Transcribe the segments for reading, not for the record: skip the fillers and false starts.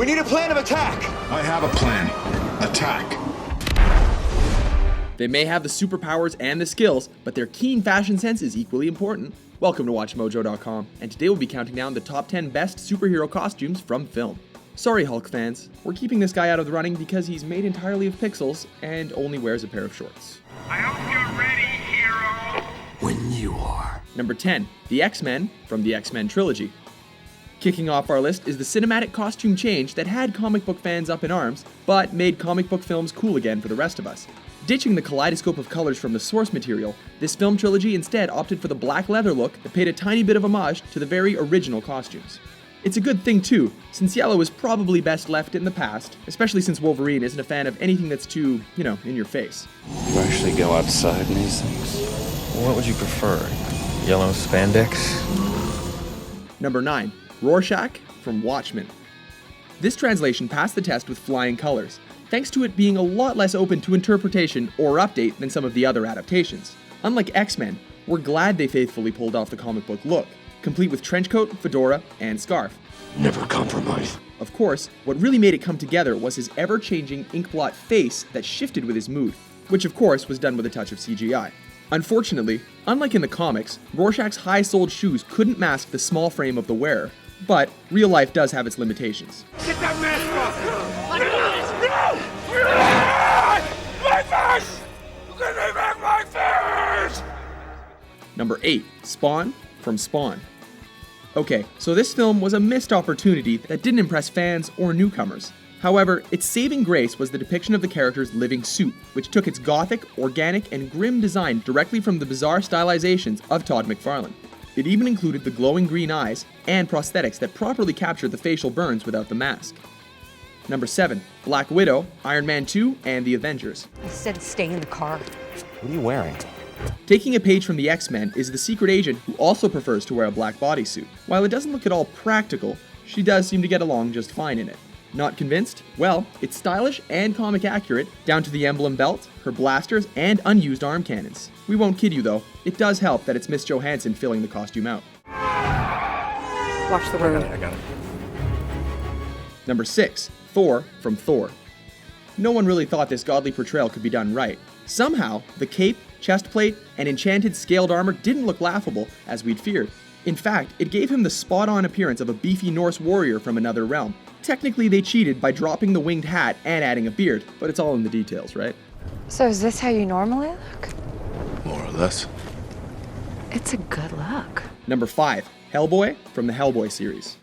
We need a plan of attack! I have a plan. Attack. They may have the superpowers and the skills, but their keen fashion sense is equally important. Welcome to WatchMojo.com, and today we'll be counting down the top 10 best superhero costumes from film. Sorry Hulk fans, we're keeping this guy out of the running because he's made entirely of pixels and only wears a pair of shorts. I hope you're ready, hero! When you are. Number 10, the X-Men from the XMen Trilogy. Kicking off our list is the cinematic costume change that had comic book fans up in arms, but made comic book films cool again for the rest of us. Ditching the kaleidoscope of colors from the source material, this film trilogy instead opted for the black leather look that paid a tiny bit of homage to the very original costumes. It's a good thing too, since yellow is probably best left in the past, especially since Wolverine isn't a fan of anything that's too, in your face. You actually go outside in these things? What would you prefer? Yellow spandex? Number 9, Rorschach from Watchmen. This translation passed the test with flying colors, thanks to it being a lot less open to interpretation or update than some of the other adaptations. Unlike X-Men, we're glad they faithfully pulled off the comic book look, complete with trench coat, fedora, and scarf. Never compromise. Of course, what really made it come together was his ever-changing inkblot face that shifted with his mood, which of course was done with a touch of CGI. Unfortunately, unlike in the comics, Rorschach's high-soled shoes couldn't mask the small frame of the wearer, but real life does have its limitations. Get that mask off! No! My face! Give me back my face! Number 8, Spawn from Spawn. Okay, so this film was a missed opportunity that didn't impress fans or newcomers. However, its saving grace was the depiction of the character's living suit, which took its gothic, organic, and grim design directly from the bizarre stylizations of Todd McFarlane. It even included the glowing green eyes and prosthetics that properly captured the facial burns without the mask. Number 7, Black Widow, Iron Man 2, and the Avengers. I said stay in the car. What are you wearing? Taking a page from the X-Men is the secret agent who also prefers to wear a black bodysuit. While it doesn't look at all practical, she does seem to get along just fine in it. Not convinced? Well, it's stylish and comic accurate, down to the emblem belt, her blasters, and unused arm cannons. We won't kid you though, it does help that it's Miss Johansson filling the costume out. Watch the road. I got it. Number 6, Thor from Thor. No one really thought this godly portrayal could be done right. Somehow, the cape, chest plate, and enchanted scaled armor didn't look laughable, as we'd feared. In fact, it gave him the spot-on appearance of a beefy Norse warrior from another realm. Technically, they cheated by dropping the winged hat and adding a beard, but it's all in the details, right? So is this how you normally look? More or less. It's a good look. Number 5, Hellboy from the Hellboy series.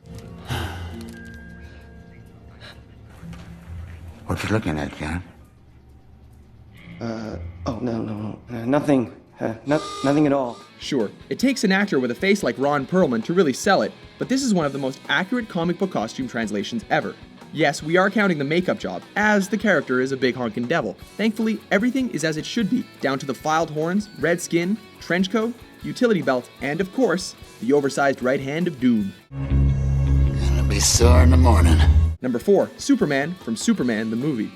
What you looking at, John? Nothing. Nothing at all. Sure, it takes an actor with a face like Ron Perlman to really sell it, but this is one of the most accurate comic book costume translations ever. Yes, we are counting the makeup job, as the character is a big honkin' devil. Thankfully, everything is as it should be, down to the filed horns, red skin, trench coat, utility belt, and of course, the oversized right hand of doom. Gonna be sore in the morning. Number 4, Superman from Superman the movie.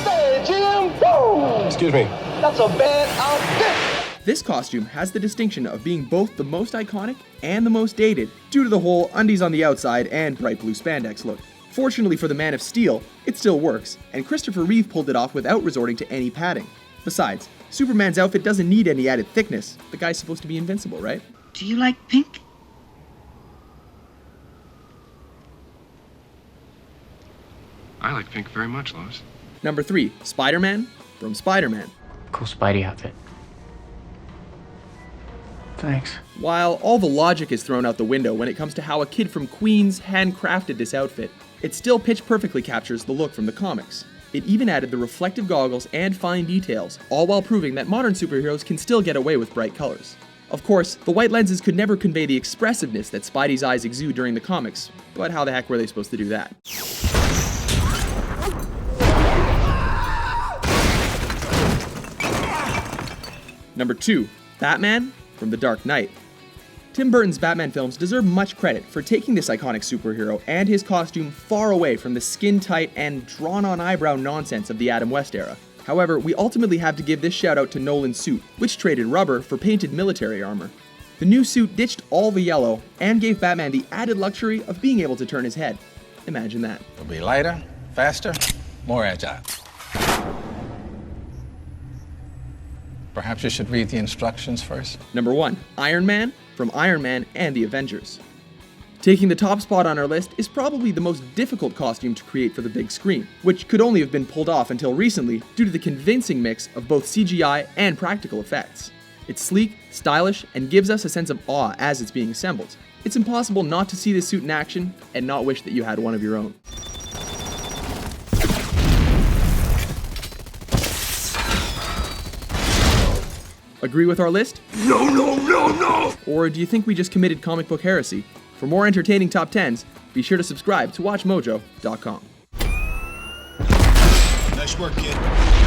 Hey, Jim! Boom! Excuse me. That's a bad outfit! This costume has the distinction of being both the most iconic and the most dated, due to the whole undies on the outside and bright blue spandex look. Fortunately for the Man of Steel, it still works, and Christopher Reeve pulled it off without resorting to any padding. Besides, Superman's outfit doesn't need any added thickness. The guy's supposed to be invincible, right? Do you like pink? I like pink very much, Lois. Number 3, Spider-Man from Spider-Man. Cool Spidey outfit. Thanks. While all the logic is thrown out the window when it comes to how a kid from Queens handcrafted this outfit, it still pitch perfectly captures the look from the comics. It even added the reflective goggles and fine details, all while proving that modern superheroes can still get away with bright colors. Of course, the white lenses could never convey the expressiveness that Spidey's eyes exude during the comics, but how the heck were they supposed to do that? Number 2, Batman from The Dark Knight. Tim Burton's Batman films deserve much credit for taking this iconic superhero and his costume far away from the skin-tight and drawn-on eyebrow nonsense of the Adam West era. However, we ultimately have to give this shout out to Nolan's suit, which traded rubber for painted military armor. The new suit ditched all the yellow and gave Batman the added luxury of being able to turn his head. Imagine that. It'll be lighter, faster, more agile. Perhaps you should read the instructions first. Number 1. Iron Man from Iron Man and the Avengers. Taking the top spot on our list is probably the most difficult costume to create for the big screen, which could only have been pulled off until recently due to the convincing mix of both CGI and practical effects. It's sleek, stylish, and gives us a sense of awe as it's being assembled. It's impossible not to see this suit in action and not wish that you had one of your own. Agree with our list? No, no, no, no! Or do you think we just committed comic book heresy? For more entertaining top 10s, be sure to subscribe to WatchMojo.com. Nice work, kid.